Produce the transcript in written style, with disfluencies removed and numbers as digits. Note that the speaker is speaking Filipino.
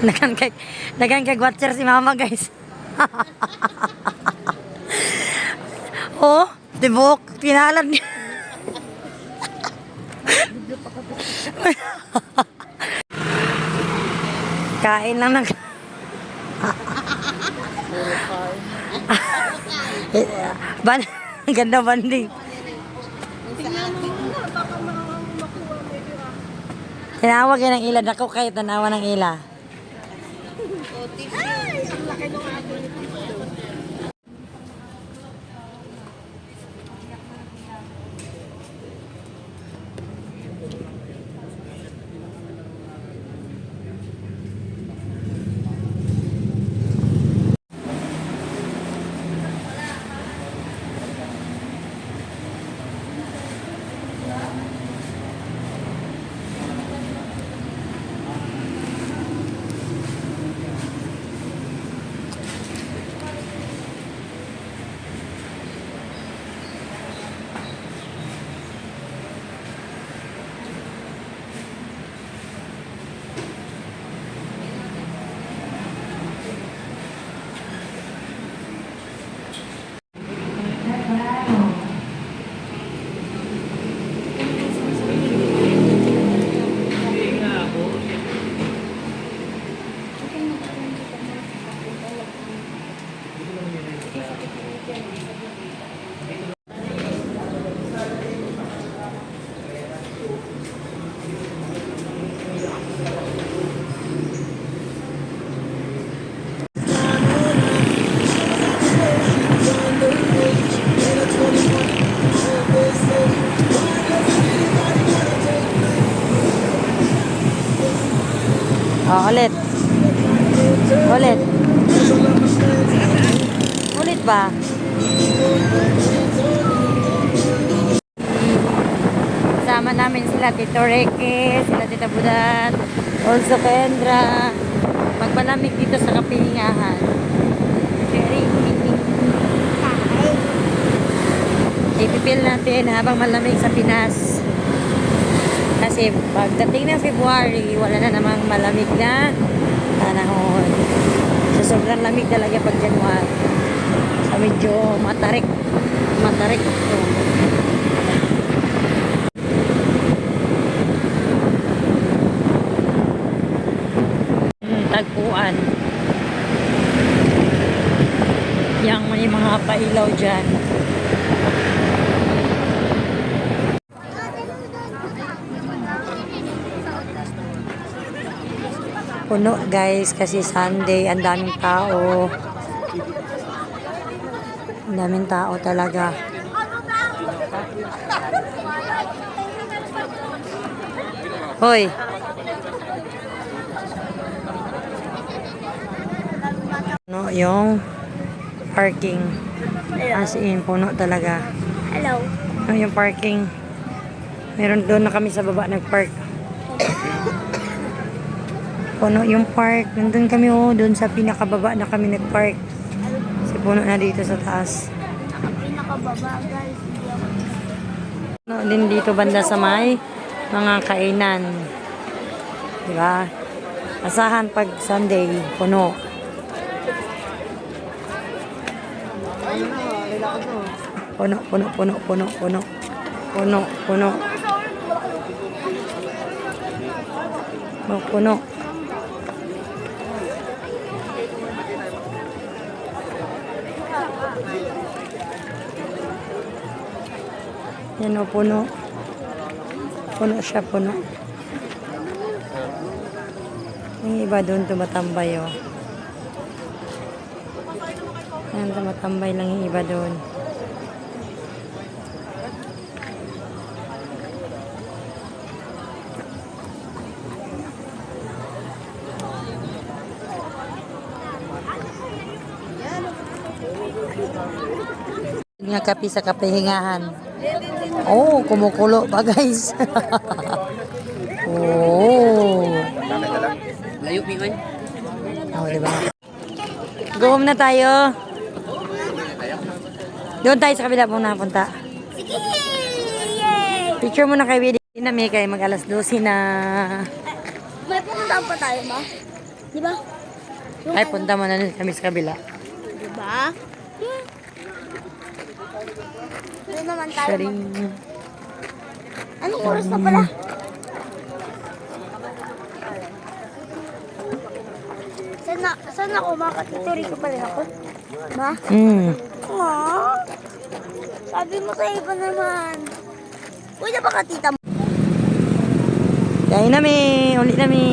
Dagan kay, dagan kay watcher si mama, guys. Oh, tibok, tinalan niya. Kain lang ng... Ban, ang ganda banding. Tinawag yan ng ila. Dako kayo tanawa ng ila. Oh, ulit. Ulit. Ulit ba? Sama namin sila Tito Reke, sila Tita Budat, also Kendra. Magpalamig dito sa kapilingahan. Ipipil natin habang malamig sa Pinas. Kasi pagdating ng February, wala na namang malamig na panahon. So, sobrang lamig talaga pag January. So, medyo matarik. Matarik ito. Tagpuan. Yang may mga pailaw dyan. Puno guys kasi Sunday, ang daming tao. Ang daming tao talaga. Hoy. No, yung parking. As in, puno talaga. Hello. No, yung parking. Meron doon na kami sa baba nag-park. Puno yung park. Nandun kami doon sa pinakababa na kami nag-park. Kasi puno na dito sa taas. Pinakababa guys. No, din dito banda sa may mga kainan. Diba? Asahan pag Sunday, puno. Puno, puno, puno, puno, puno. Puno, puno. Puno. Yan o, puno. Puno siya, puno. Yung iba doon tumatambay o. Yan, tumatambay lang yung iba doon. Nga kape sa kapehingahan. Oh, kumukulo pa guys. Oh. Layo mi man. Oh, diba? Go home na tayo. Doon tayo sa kabila muna punta. Sige! Yay! Picture muna kay Widi na may kay mag alas 12 na. May pumuntaan pa tayo, ma? Di ba? Yung Ay, punta mo na kami sa kabila. Di ba? Doon naman tayo. Sharing. Anong oras na pala? Saan ako? Makatituri ko pala ako. Ma? Aww. Sabi mo sa iba naman. Uy, na baka tita mo? Kain nami. Uli nami.